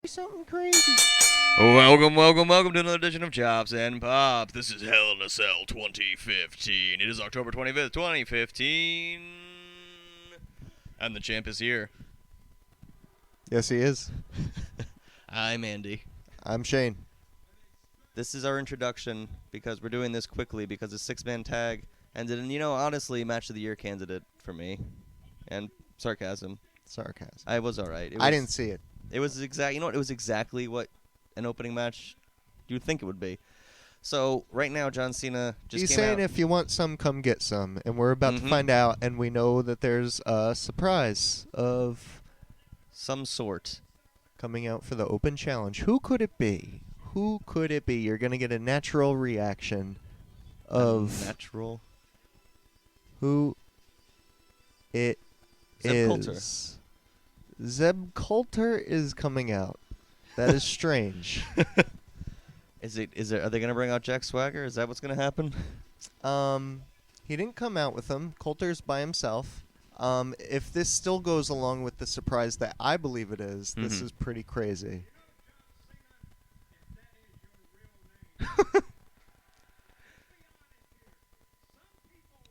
Something crazy. Welcome to another edition of Chops and Pops. This is Hell in a Cell 2015. It is October 25th, 2015. And the champ is here. Yes, he is. I'm Andy. I'm Shane. This is our introduction because we're doing this quickly because a six-man tag ended in, honestly, match of the year candidate for me. And sarcasm. I was alright. I didn't see it. It was it was exactly what an opening match you'd think it would be. So right now, John Cena just He's came saying out. if you want some, come get some. And we're about to find out, and we know that there's a surprise of Some sort. coming out for the open challenge. Who could it be? Who could it be? You're going to get a natural reaction of Natural. who it Zeb Coulter. is. Zeb Coulter is coming out. That is strange. Are they going to bring out Jack Swagger? Is that what's going to happen? He didn't come out with them. Coulter's by himself. If this still goes along with the surprise that I believe it is, this is pretty crazy.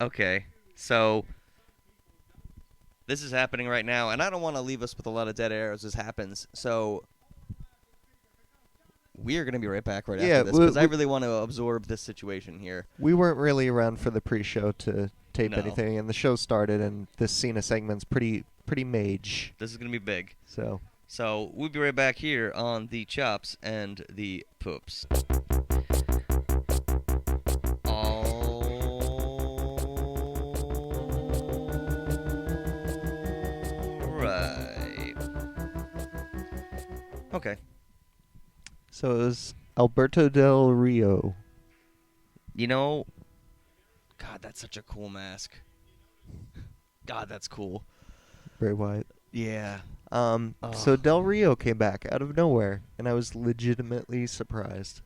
Okay, so this is happening right now, and I don't want to leave us with a lot of dead air as this happens, so we are going to be right back right after this, because I really want to absorb this situation here. We weren't really around for the pre-show to tape No. anything, and the show started, and this Cena segment's pretty mage. This is going to be big. So we'll be right back here on the Chops and the Poops. Okay. So it was Alberto Del Rio. God, that's such a cool mask. God, that's cool. Bray Wyatt. Yeah. So Del Rio came back out of nowhere, and I was legitimately surprised.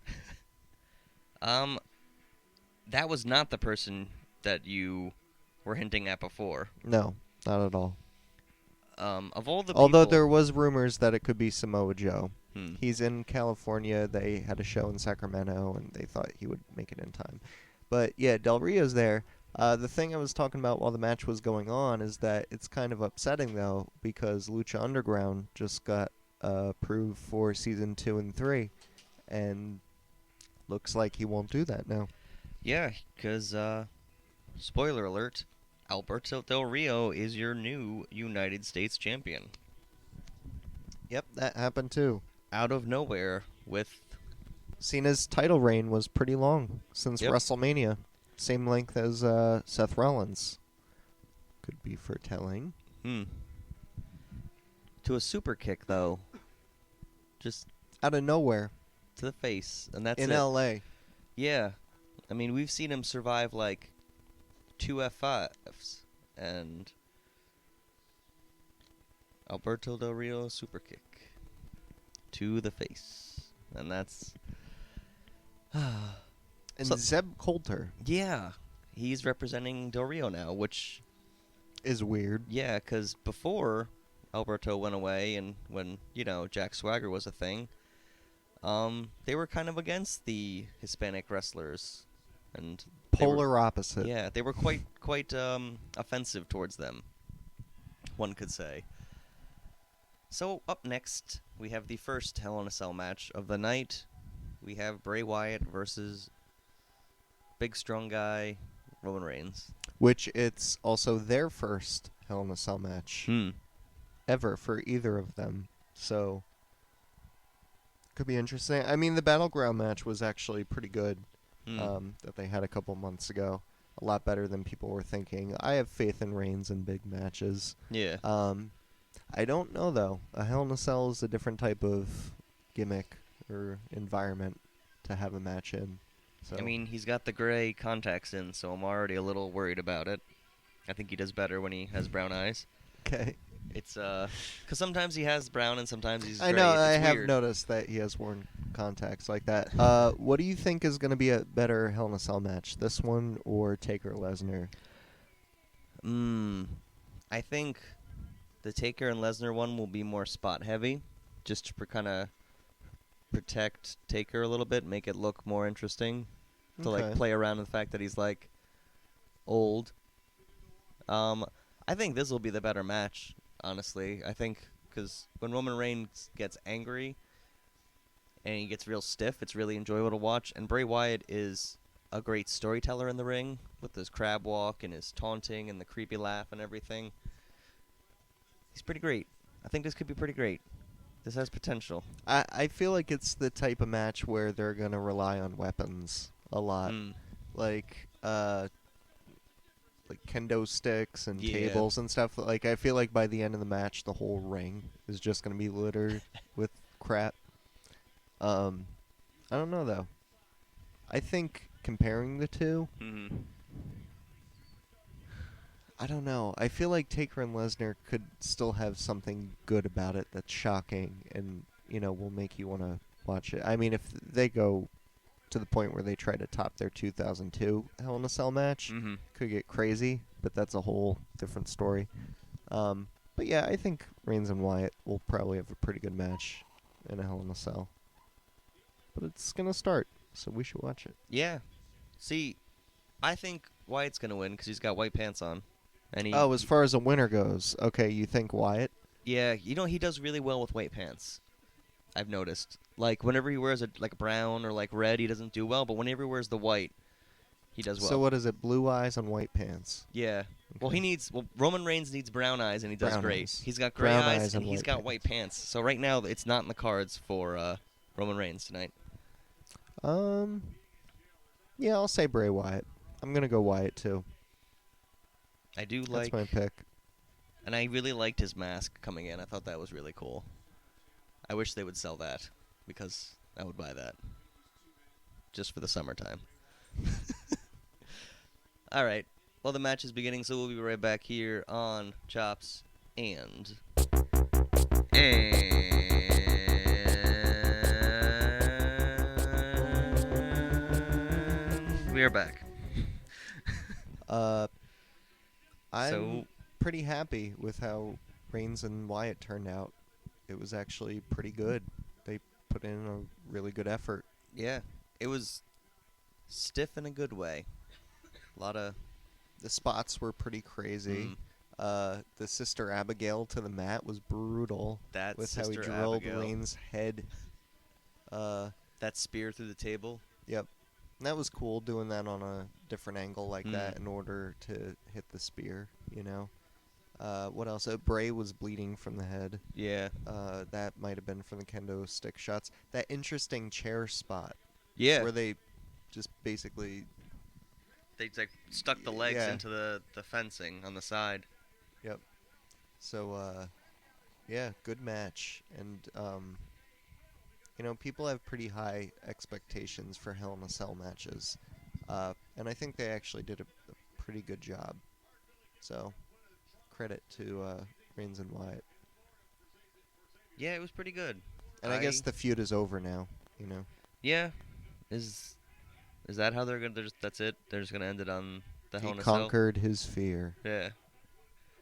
That was not the person that you were hinting at before. No, not at all. Of all the people... Although there was rumors that it could be Samoa Joe. Hmm. He's in California. They had a show in Sacramento, and they thought he would make it in time. But, yeah, Del Rio's there. The thing I was talking about while the match was going on is that it's kind of upsetting, though, because Lucha Underground just got approved for Season 2 and 3, and looks like he won't do that now. Yeah, because, spoiler alert, Alberto Del Rio is your new United States champion. Yep, that happened, too. Out of nowhere with... Cena's title reign was pretty long since WrestleMania. Same length as Seth Rollins. Could be foretelling. To a super kick, though. Just out of nowhere. To the face, and that's in it. L.A. Yeah. I mean, we've seen him survive, like, 2 F5s, and Alberto Del Rio super kick to the face, and that's... And Zeb Coulter. Yeah, he's representing Del Rio now, which is weird. Yeah, because before Alberto went away and when, Jack Swagger was a thing, they were kind of against the Hispanic wrestlers. And polar opposite. Yeah, they were quite offensive towards them, one could say. So up next, we have the first Hell in a Cell match of the night. We have Bray Wyatt versus big strong guy Roman Reigns. Which it's also their first Hell in a Cell match ever for either of them. So could be interesting. I mean, the Battleground match was actually pretty good. That they had a couple months ago. A lot better than people were thinking. I have faith in Reigns in big matches. Yeah. I don't know, though. A Hell in a Cell is a different type of gimmick or environment to have a match in. So. I mean, he's got the gray contacts in, so I'm already a little worried about it. I think he does better when he has brown eyes. Okay. It's, because sometimes he has brown and sometimes he's gray. I know, I have weird. noticed that he has worn contacts like that. What do you think is going to be a better Hell in a Cell match? This one or Taker Lesnar? I think the Taker and Lesnar one will be more spot heavy, just for kind of protect Taker a little bit, make it look more interesting, to like play around with the fact that he's like old. I think this will be the better match, honestly. I think because when Roman Reigns gets angry and he gets real stiff, it's really enjoyable to watch. And Bray Wyatt is a great storyteller in the ring with his crab walk and his taunting and the creepy laugh and everything. He's pretty great. I think this could be pretty great. This has potential. I feel like it's the type of match where they're going to rely on weapons a lot. Like kendo sticks and tables and stuff. Like, I feel like by the end of the match, the whole ring is just going to be littered with crap. I don't know, though. I think comparing the two, I don't know. I feel like Taker and Lesnar could still have something good about it that's shocking and, will make you want to watch it. I mean, if they go to the point where they try to top their 2002 Hell in a Cell match, could get crazy, but that's a whole different story. But yeah, I think Reigns and Wyatt will probably have a pretty good match in a Hell in a Cell. But it's going to start, so we should watch it. Yeah. See, I think Wyatt's going to win because he's got white pants on. And as far as a winner goes, okay, you think Wyatt? Yeah, he does really well with white pants. I've noticed. Like, whenever he wears a brown or like red, he doesn't do well, but whenever he wears the white, he does well. So what is it, blue eyes on white pants? Yeah. Okay. Roman Reigns needs brown eyes, and he does great. Eyes. He's got gray eyes, and he's got white pants. So right now, it's not in the cards for Roman Reigns tonight. Yeah, I'll say Bray Wyatt. I'm going to go Wyatt, too. I do That's my pick. And I really liked his mask coming in. I thought that was really cool. I wish they would sell that, because I would buy that. Just for the summertime. All right. Well, the match is beginning, so we'll be right back here on Chops and we are back. I'm pretty happy with how Reigns and Wyatt turned out. It was actually pretty good. They put in a really good effort. Yeah, it was stiff in a good way. A lot of the spots were pretty crazy. The Sister Abigail to the mat was brutal. With how he drilled Reigns' head. That spear through the table. Yep. And that was cool, doing that on a different angle like that in order to hit the spear, What else? Bray was bleeding from the head. Yeah. That might have been from the kendo stick shots. That interesting chair spot. Yeah. Where they just basically... They stuck the legs into the fencing on the side. Yep. So, yeah, good match. And, people have pretty high expectations for Hell in a Cell matches. And I think they actually did a pretty good job. So, credit to Reigns and Wyatt. Yeah, it was pretty good. And I guess the feud is over now, Yeah. Is that how they're going to... That's it? They're just going to end it on the Hell in a Cell? He conquered his fear. Yeah.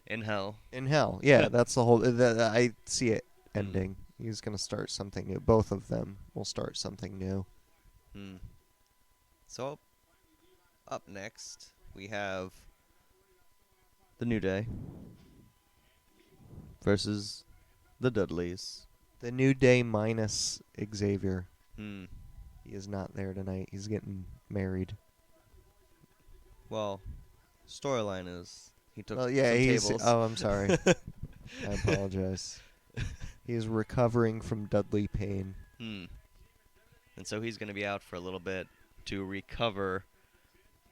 In hell. In hell, yeah. That's the whole... I see it ending. He's going to start something new. Both of them will start something new. So, up next, we have the New Day versus the Dudleys. The New Day minus Xavier. He is not there tonight. He's getting married. Well, storyline is he took some tables. Oh, I'm sorry. I apologize. He is recovering from Dudley pain. And so he's going to be out for a little bit to recover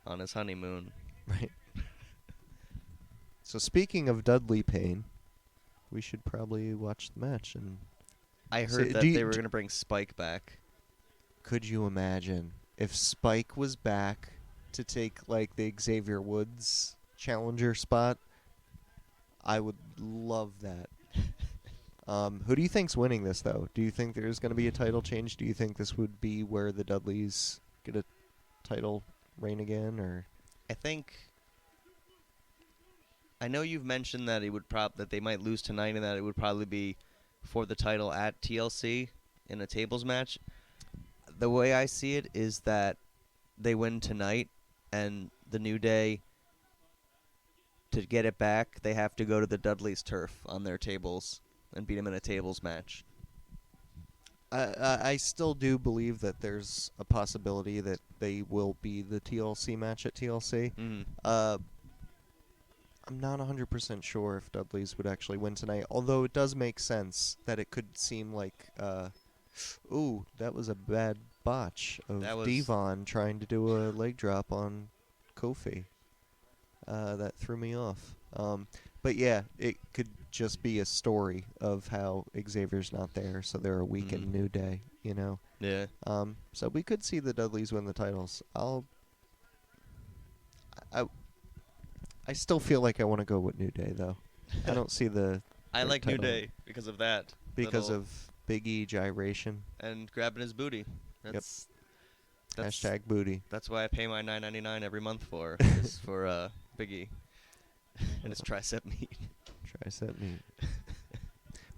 on his honeymoon. Right. So speaking of Dudley pain, we should probably watch the match. And I heard that they were going to bring Spike back. Could you imagine if Spike was back to take like the Xavier Woods challenger spot? I would love that. Who do you think's winning this, though? Do you think there's going to be a title change? Do you think this would be where the Dudleys get a title reign again, or? I know you've mentioned that that they might lose tonight, and that it would probably be for the title at TLC. in a tables match. The way I see it is that they win tonight, and the New Day, to get it back, they have to go to the Dudleys' turf on their tables and beat them in a tables match. I still do believe that there's a possibility that they will be the TLC match at TLC. Mm. I'm not 100% sure if Dudleys would actually win tonight, although it does make sense that it could seem like, ooh, that was a bad botch of Devon trying to do a leg drop on Kofi. That threw me off. But yeah, it could just be a story of how Xavier's not there, so they're a weakened New Day, you know? Yeah. So we could see the Dudleys win the titles. I still feel like I want to go with New Day, though. I don't see the... I like New Day because of that. Because of Big E gyration. And grabbing his booty. That's Hashtag booty. That's why I pay my $9.99 every month for, is for Big E. And his tricep meat. Tricep meat.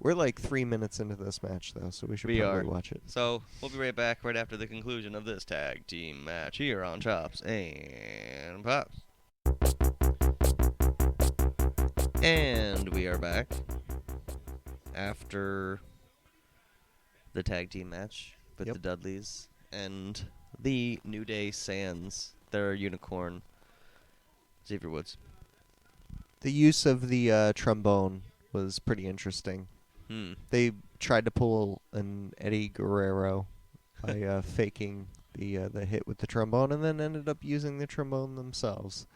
We're like 3 minutes into this match, though, so we should probably watch it. So we'll be right back right after the conclusion of this tag team match here on Chops and Pops. And we are back after the tag team match with the Dudleys and the New Day sans their unicorn, Xavier Woods. The use of the trombone was pretty interesting. They tried to pull an Eddie Guerrero by faking the hit with the trombone, and then ended up using the trombone themselves.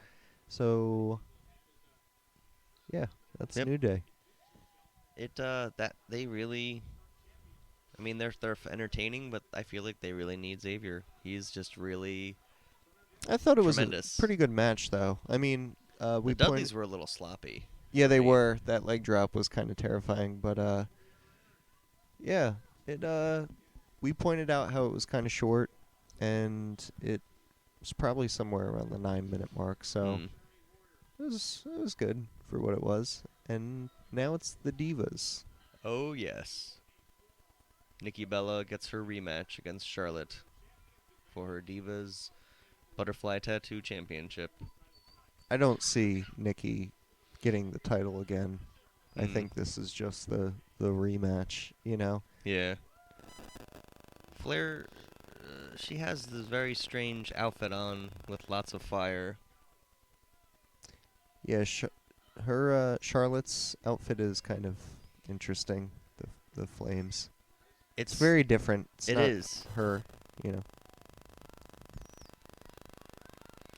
So, yeah, that's New Day. That they really, I mean, they're entertaining, but I feel like they really need Xavier. He's just really. I thought it tremendous. Was a pretty good match, though. I mean, the Dudleys were a little sloppy. Yeah, they were. That leg drop was kind of terrifying, but yeah, we pointed out how it was kind of short, and it was probably somewhere around the 9-minute mark. So it was good for what it was. And now it's the Divas. Oh yes, Nikki Bella gets her rematch against Charlotte for her Divas Butterfly Tattoo Championship. I don't see Nikki getting the title again. I think this is just the rematch, you know? Yeah. Flair, she has this very strange outfit on with lots of fire. Yeah, her Charlotte's outfit is kind of interesting. The flames. It's very different. It is her, you know.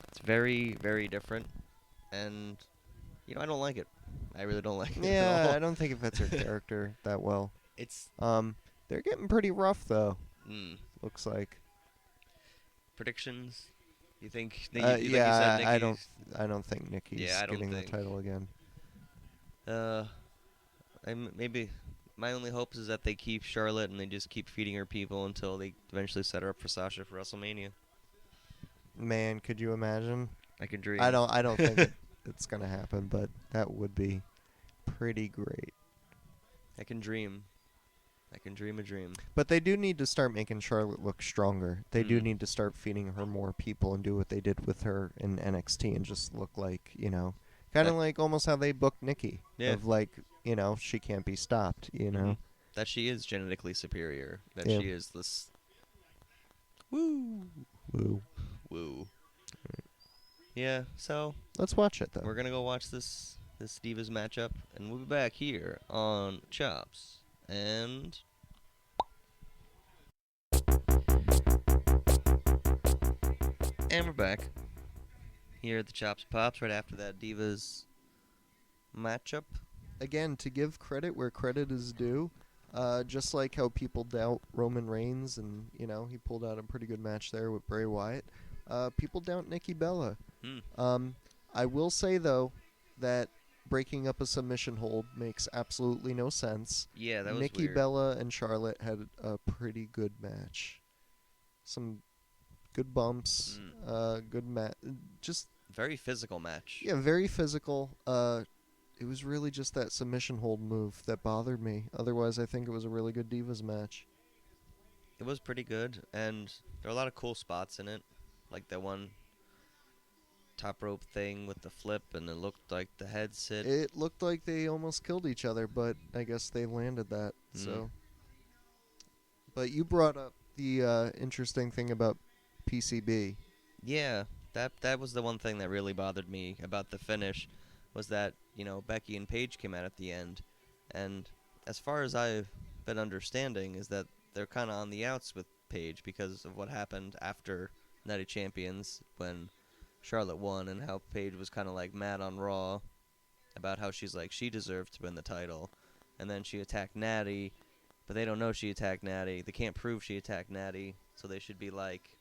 It's very, very different, and you know, I don't like it. I really don't like it. Yeah, I don't think it fits her character that well. It's they're getting pretty rough though. Looks like. Predictions? You think? Yeah, I don't think Nikki's getting the title again. Maybe my only hopes is that they keep Charlotte and they just keep feeding her people until they eventually set her up for Sasha for WrestleMania. Man, could you imagine? I can dream. I don't think it's gonna happen, but that would be pretty great. I can dream. I can dream a dream. But they do need to start making Charlotte look stronger. They do need to start feeding her more people and do what they did with her in NXT and just look like, you know, kind of like almost how they booked Nikki. Yeah. Of like, you know, she can't be stopped, you know. That she is genetically superior. That she is this. Woo. Woo. Woo. Yeah, so let's watch it though. We're gonna go watch this Divas matchup, and we'll be back here on Chops and we're back here at the Chops Pops right after that Divas matchup. Again, to give credit where credit is due, just like how people doubt Roman Reigns, and you know he pulled out a pretty good match there with Bray Wyatt. People doubt Nikki Bella. I will say, though, that breaking up a submission hold makes absolutely no sense. Yeah, that was Nikki weird. Bella and Charlotte had a pretty good match. Some good bumps, good just very physical match. Yeah, very physical. It was really just that submission hold move that bothered me. Otherwise, I think it was a really good Divas match. It was pretty good, and there are a lot of cool spots in it, like that one top rope thing with the flip, and it looked like the heads hit. It looked like they almost killed each other, but I guess they landed that. So, but you brought up the interesting thing about PCB. Yeah, that was the one thing that really bothered me about the finish, was that, Becky and Paige came out at the end, and as far as I've been understanding is that they're kind of on the outs with Paige because of what happened after Night of Champions when Charlotte won, and how Paige was kind of like mad on Raw about how she's like she deserved to win the title, and then she attacked Natty, but they don't know she attacked Natty. They can't prove she attacked Natty, so they should be like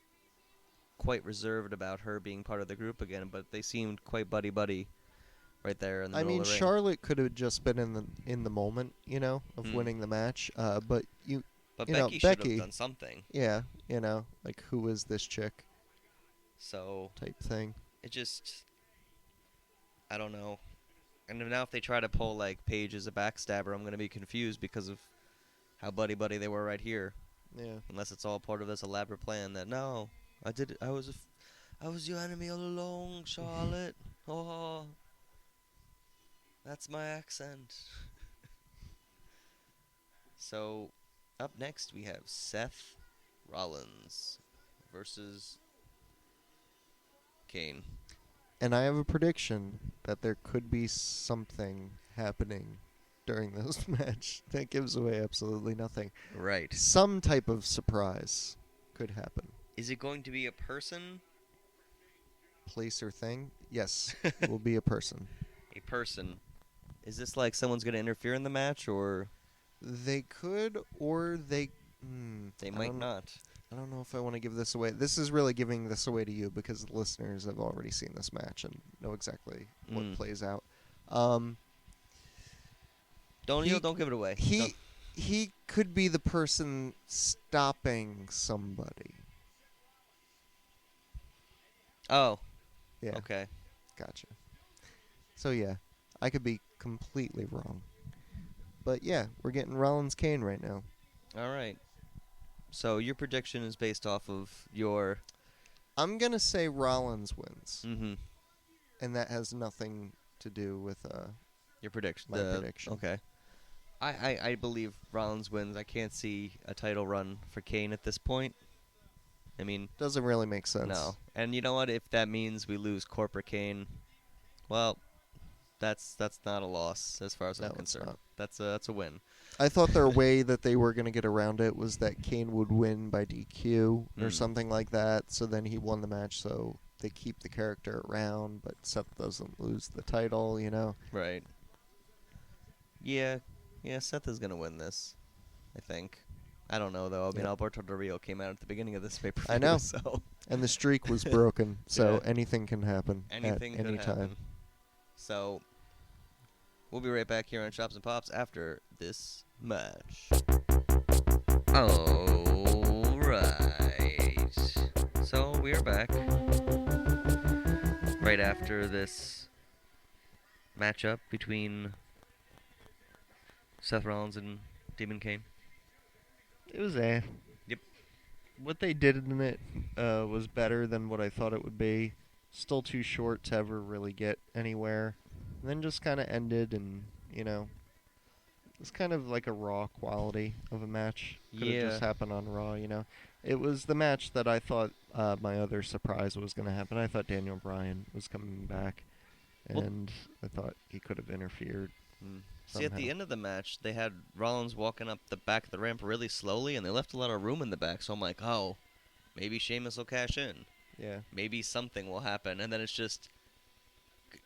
quite reserved about her being part of the group again. But they seemed quite buddy right there in the middle of the ring. Charlotte could have just been in the moment, of winning the match. But Becky should have done something. Yeah, like who is this chick? So type thing. It just, I don't know. And now if they try to pull like Paige as a backstabber, I'm gonna be confused because of how buddy they were right here. Yeah. Unless it's all part of this elaborate plan that no, I did it. I was your enemy all along, Charlotte. Oh, that's my accent. So, up next we have Seth Rollins versus Kane. And I have a prediction that there could be something happening during this match that gives away absolutely nothing. Right. Some type of surprise could happen. Is it going to be a person? Place or thing? Yes, it will be a person. A person. Is this like someone's going to interfere in the match, or? They could, or they... They might not. I don't know if I want to give this away. This is really giving this away to you because the listeners have already seen this match and know exactly what plays out. Don't give it away. He could be the person stopping somebody. Oh. Yeah. Okay. Gotcha. So yeah, I could be completely wrong. But yeah, we're getting Rollins Kane right now. All right. So your prediction is based off of your... I'm going to say Rollins wins. Mm-hmm. And that has nothing to do with your prediction. My prediction. Okay. I believe Rollins wins. I can't see a title run for Kane at this point. I mean... Doesn't really make sense. No. And you know what? If that means we lose corporate Kane, well, that's not a loss as far as I'm concerned. That's a win. I thought their way that they were going to get around it was that Kane would win by DQ or something like that. So then he won the match, so they keep the character around, but Seth doesn't lose the title, Right. Yeah, Seth is going to win this, I think. I don't know, though. I mean, Alberto Del Rio came out at the beginning of this pay-per-view. I know. So. And the streak was broken, so anything can happen anything at any time. Happen. So, we'll be right back here on Chops and Pops after this match. All right. So, we are back right after this matchup between Seth Rollins and Demon Kane. It was Yep. What they did in it was better than what I thought it would be. Still too short to ever really get anywhere. And then just kind of ended and, it's kind of like a Raw quality of a match. Could have just happened on Raw, It was the match that I thought my other surprise was going to happen. I thought Daniel Bryan was coming back, and I thought he could have interfered. See, at the end of the match, they had Rollins walking up the back of the ramp really slowly, and they left a lot of room in the back. So I'm like, oh, maybe Sheamus will cash in. Yeah. Maybe something will happen. And then it's just,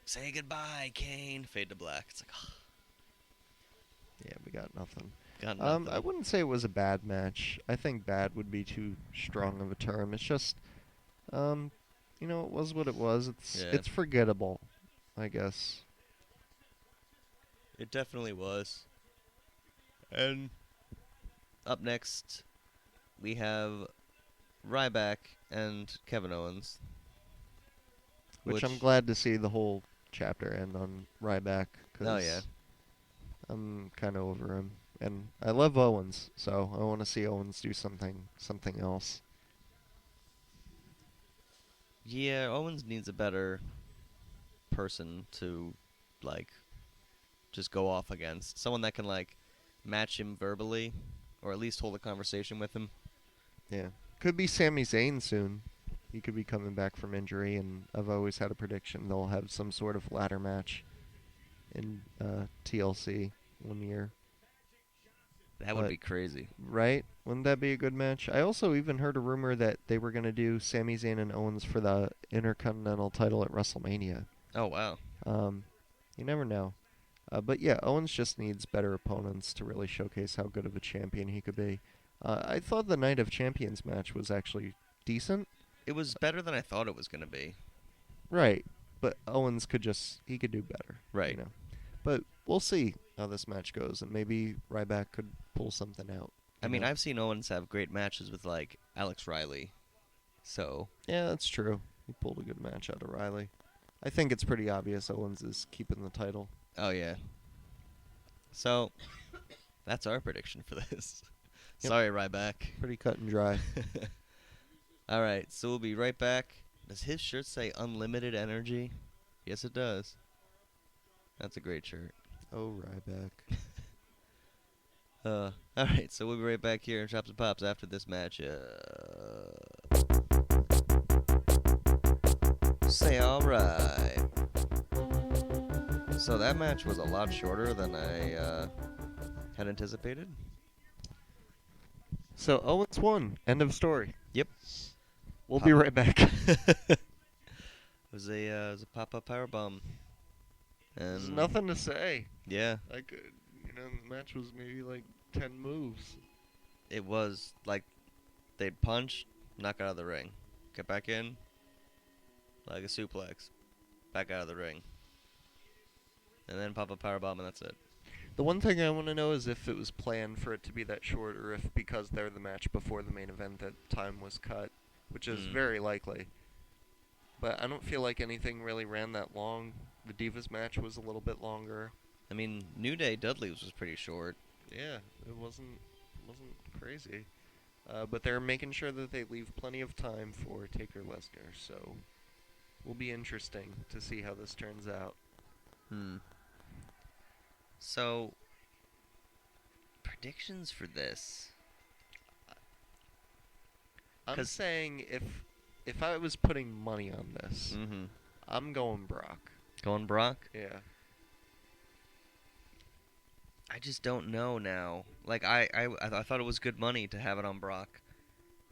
say goodbye, Kane. Fade to black. It's like, oh. Yeah, we got nothing. Got nothing. I wouldn't say it was a bad match. I think bad would be too strong of a term. It's just, it was what it was. It's forgettable, I guess. It definitely was. And up next, we have Ryback and Kevin Owens. Which I'm glad to see the whole chapter end on Ryback. Oh, yeah. I'm kind of over him. And I love Owens, so I want to see Owens do something else. Yeah, Owens needs a better person to, like, just go off against. Someone that can, like, match him verbally, or at least hold a conversation with him. Yeah. Could be Sami Zayn soon. He could be coming back from injury, and I've always had a prediction they'll have some sort of ladder match in TLC one year. That would be crazy. Right? Wouldn't that be a good match? I also even heard a rumor that they were going to do Sami Zayn and Owens for the Intercontinental title at WrestleMania. Oh, wow. You never know. But yeah, Owens just needs better opponents to really showcase how good of a champion he could be. I thought the Night of Champions match was actually decent. It was better than I thought it was going to be. Right. But Owens he could do better. Right. You know. But we'll see how this match goes, and maybe Ryback could pull something out. I mean, I've seen Owens have great matches with, like, Alex Riley. So. Yeah, that's true. He pulled a good match out of Riley. I think it's pretty obvious Owens is keeping the title. Oh, yeah. So, that's our prediction for this. Yep. Sorry, Ryback. Pretty cut and dry. All right, so we'll be right back. Does his shirt say Unlimited Energy? Yes, it does. That's a great shirt. Oh, Ryback. All right, so we'll be right back here in Chops and Pops after this match. Say all right. So that match was a lot shorter than I had anticipated. So Owens won. End of story. Yep. We'll be right back. It was a pop-up powerbomb. There's nothing to say. Yeah. Like, the match was maybe like 10 moves. It was like they'd punch, knock out of the ring, get back in, like a suplex, back out of the ring, and then pop a powerbomb, and that's it. The one thing I want to know is if it was planned for it to be that short, or if because they're the match before the main event that time was cut, which is very likely. But I don't feel like anything really ran that long. The Divas match was a little bit longer. I mean, New Day Dudleys was pretty short. Yeah, it wasn't crazy. But they're making sure that they leave plenty of time for Taker Lesnar, so will be interesting to see how this turns out. So, predictions for this. I'm saying if I was putting money on this, I'm going Brock. Going Brock? Yeah. I just don't know now. Like, I thought it was good money to have it on Brock.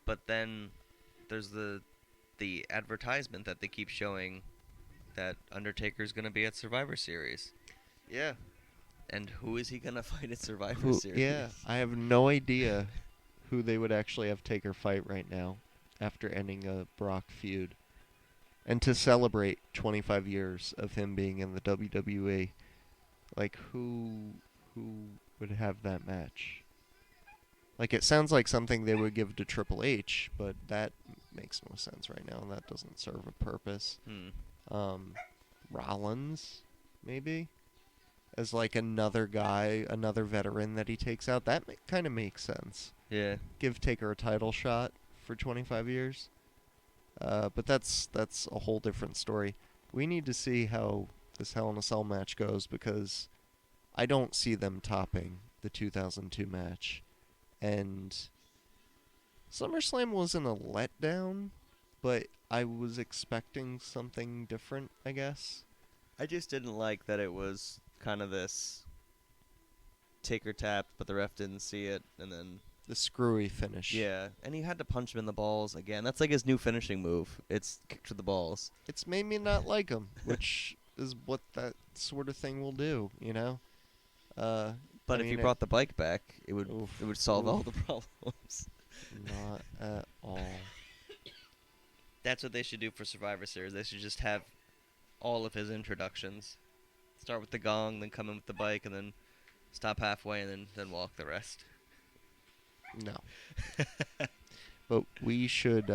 But then there's the advertisement that they keep showing that Undertaker's going to be at Survivor Series. Yeah. And who is he going to fight at Survivor Series? Yeah, I have no idea who they would actually have Taker fight right now after ending a Brock feud. And to celebrate 25 years of him being in the WWE, like, who would have that match? Like, it sounds like something they would give to Triple H, but that makes no sense right now, and that doesn't serve a purpose. Rollins, maybe? As, like, another guy, another veteran that he takes out. That kind of makes sense. Yeah. Give Taker a title shot for 25 years. But that's a whole different story. We need to see how this Hell in a Cell match goes, because I don't see them topping the 2002 match. And SummerSlam wasn't a letdown, but I was expecting something different, I guess. I just didn't like that it was kind of this Taker tapped, but the ref didn't see it, and then the screwy finish. Yeah, and he had to punch him in the balls again. That's like his new finishing move. It's kick to the balls. It's made me not like him, which is what that sort of thing will do, you know? But if he brought the bike back, it would solve all the problems. Not at all. That's what they should do for Survivor Series. They should just have all of his introductions. Start with the gong, then come in with the bike, and then stop halfway, and then walk the rest. No. But we should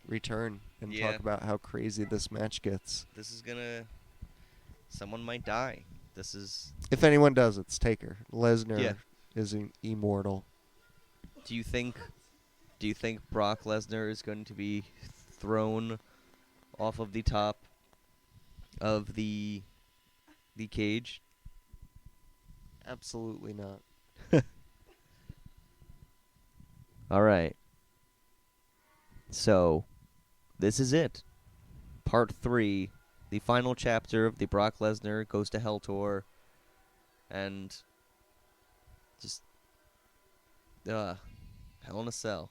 return and talk about how crazy this match gets. This is gonna... Someone might die. This is... If anyone does, it's Taker. Lesnar is immortal. Do you think Brock Lesnar is going to be thrown off of the top of the cage? Absolutely not. All right. So, this is it. Part 3, the final chapter of the Brock Lesnar Goes to Hell tour. And just Hell in a Cell.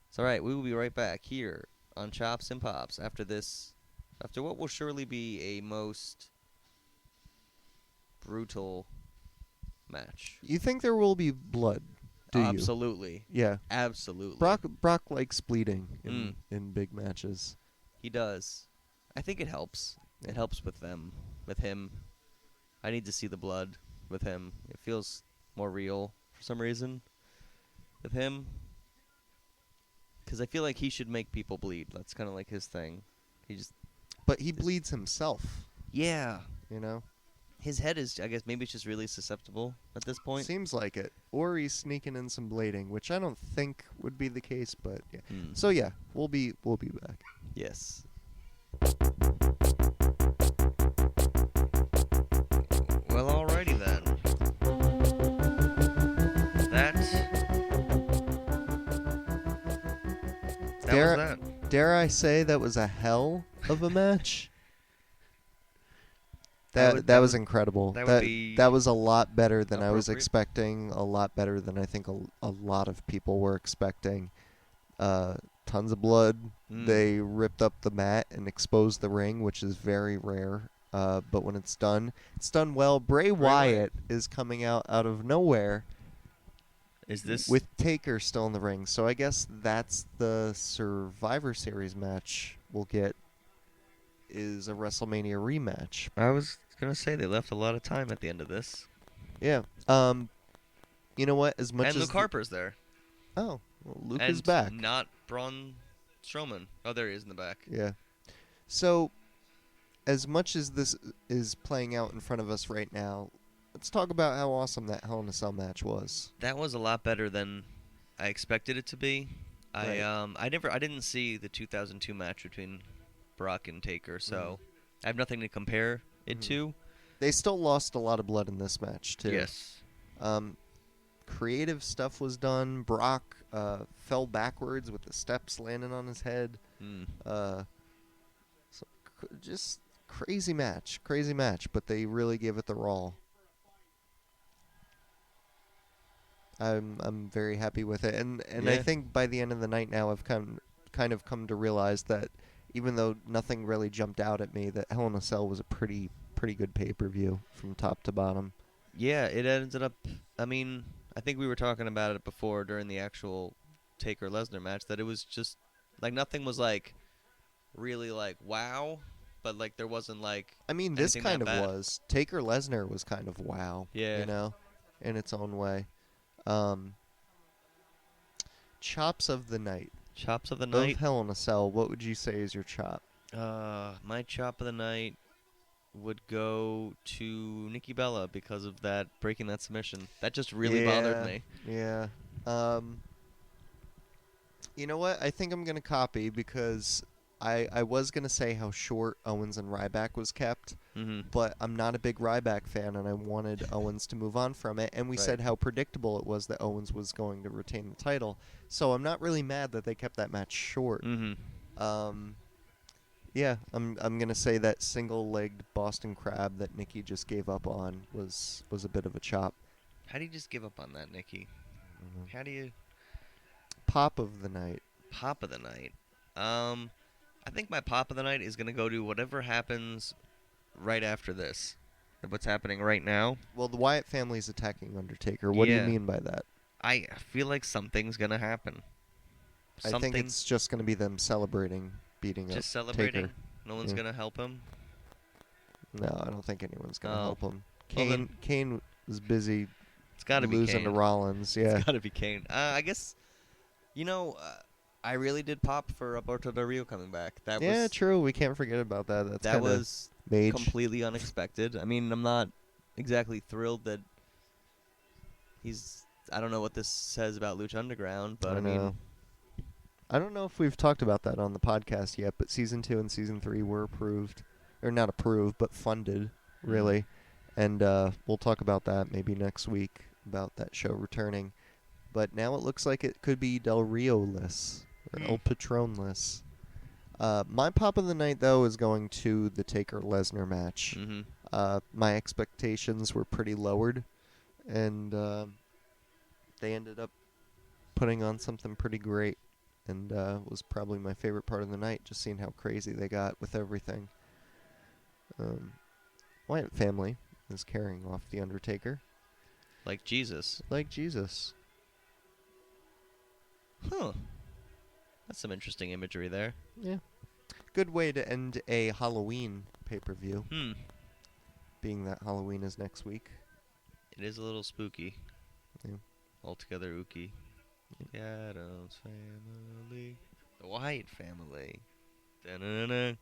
It's all right. We will be right back here on Chops and Pops after what will surely be a most brutal match. You think there will be blood? Do you? Absolutely. Yeah. Absolutely. Brock likes bleeding in big matches. He does. I think it helps. Yeah. It helps with him. I need to see the blood with him. It feels more real for some reason with him. Because I feel like he should make people bleed. That's kind of like his thing. But he bleeds himself. Yeah. You know? His head is, I guess, maybe it's just really susceptible at this point. Seems like it. Or he's sneaking in some blading, which I don't think would be the case, but yeah. Mm. So yeah, we'll be back. Yes. Well, alrighty then. That was that. Dare I say that was a hell of a match? That was incredible. That was a lot better than I was expecting. A lot better than I think a lot of people were expecting. Tons of blood. They ripped up the mat and exposed the ring, which is very rare. But when it's done well. Bray Wyatt is coming out of nowhere. Is this with Taker still in the ring? So I guess that's the Survivor Series match we'll get. Is a WrestleMania rematch. I was gonna say they left a lot of time at the end of this. Yeah. You know what? As much and as Luke Harper's there. Oh, well, Luke and is back. Not Braun Strowman. Oh, there he is in the back. Yeah. So, as much as this is playing out in front of us right now, let's talk about how awesome that Hell in a Cell match was. That was a lot better than I expected it to be. Right. I didn't see the 2002 match between Brock and Taker, so I have nothing to compare it to. They still lost a lot of blood in this match too. Yes. Creative stuff was done. Brock fell backwards with the steps landing on his head. Just crazy match, but they really gave it the raw. I'm very happy with it, and Yeah. I think by the end of the night now I've kind of come to realize that even though nothing really jumped out at me, that Hell in a Cell was a pretty good pay-per-view from top to bottom. Yeah, it ended up. I mean, I think we were talking about it before during the actual Taker Lesnar match that it was just like nothing was like really like wow, but like there wasn't like. I mean, this kind of bad. was. Taker Lesnar was kind of wow. Yeah. You know, in its own way. Chops of the night. Chops of the night. Of Hell in a Cell, what would you say is your chop? My chop of the night would go to Nikki Bella because of that breaking that submission. That just really bothered me. Yeah. You know what? I think I'm gonna copy because I was gonna say how short Owens and Ryback was kept, but I'm not a big Ryback fan, and I wanted Owens to move on from it. And we said how predictable it was that Owens was going to retain the title, so I'm not really mad that they kept that match short. Yeah, I'm gonna say that single-legged Boston Crab that Nikki just gave up on was a bit of a chop. How do you just give up on that, Nikki? How do you? Pop of the night. Pop of the night. I think my pop of the night is gonna go to whatever happens right after this. What's happening right now? Well, the Wyatt family's attacking Undertaker. What do you mean by that? I feel like something's gonna happen. I think it's just gonna be them celebrating beating up just celebrating. Taker. No one's gonna help him. No, I don't think anyone's gonna help him. Well, Kane was busy. It's gotta be losing Kane. to Rollins. Yeah, It's gotta be Kane. I guess. I really did pop for Alberto Del Rio coming back. That was true. We can't forget about that. That was mage. completely unexpected. I mean, I'm not exactly thrilled that I don't know what this says about Lucha Underground, but I know. mean, I don't know if we've talked about that on the podcast yet, but Season 2 and Season 3 were approved. Or not approved, but funded, really. And we'll talk about that maybe next week, about that show returning. But now it looks like it could be Del Rio-less, or El Patron-less. My pop of the night, though, is going to the Taker-Lesnar match. My expectations were pretty lowered, and they ended up putting on something pretty great, and was probably my favorite part of the night, just seeing how crazy they got with everything. Wyatt family is carrying off the Undertaker. like Jesus. Like Jesus. Huh. That's some interesting imagery there. Yeah. Good way to end a Halloween pay-per-view, being that Halloween is next week. It is a little spooky. Yeah. Altogether ooky. The Addams family. The Wyatt family. Da-na-na-na.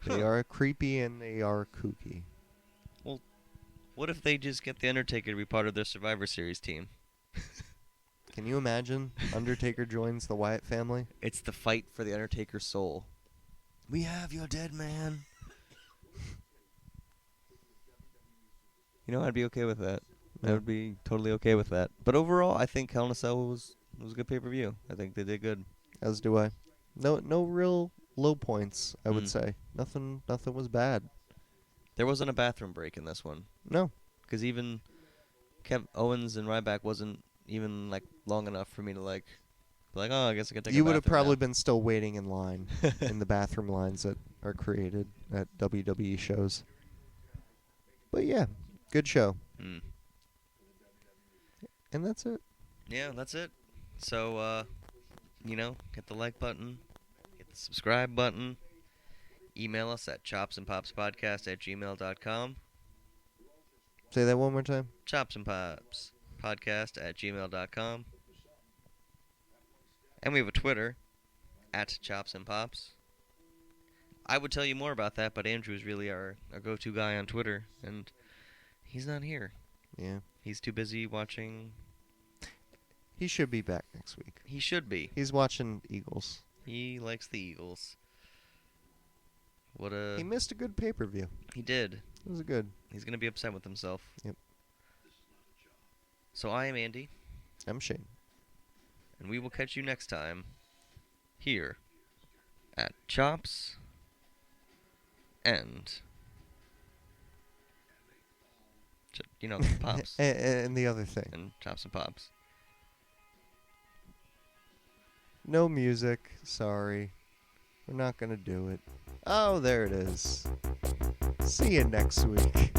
They are creepy and they are kooky. Well, what if they just get the Undertaker to be part of their Survivor Series team? Can you imagine? Undertaker joins the Wyatt family. It's the fight for the Undertaker's soul. We have your dead man. You know, I'd be okay with that. I would be totally okay with that. But overall, I think Hell in a Cell was a good pay-per-view. I think they did good. As do I. No real low points, I would say. Nothing was bad. There wasn't a bathroom break in this one. No. Because even Owens and Ryback wasn't even like long enough for me to be like, oh, I guess I can take a You would have bathroom probably now. been still waiting in line in the bathroom lines that are created at WWE shows. But yeah, good show. And that's it. Yeah, that's it. So, hit the like button, hit the subscribe button, email us at chopsandpopspodcast@gmail.com. Say that one more time. chopsandpopspodcast@gmail.com. And we have a Twitter, @chopsandpops. I would tell you more about that, but Andrew's really our go-to guy on Twitter, and he's not here. Yeah. He's too busy watching. He should be back next week. He should be. He's watching Eagles. He likes the Eagles. He missed a good pay-per-view. He did. It was good. He's going to be upset with himself. Yep. So I am Andy. I'm Shane. And we will catch you next time here at Chops and Pops. And the other thing. And Chops and Pops. No music. Sorry. We're not going to do it. Oh, there it is. See you next week.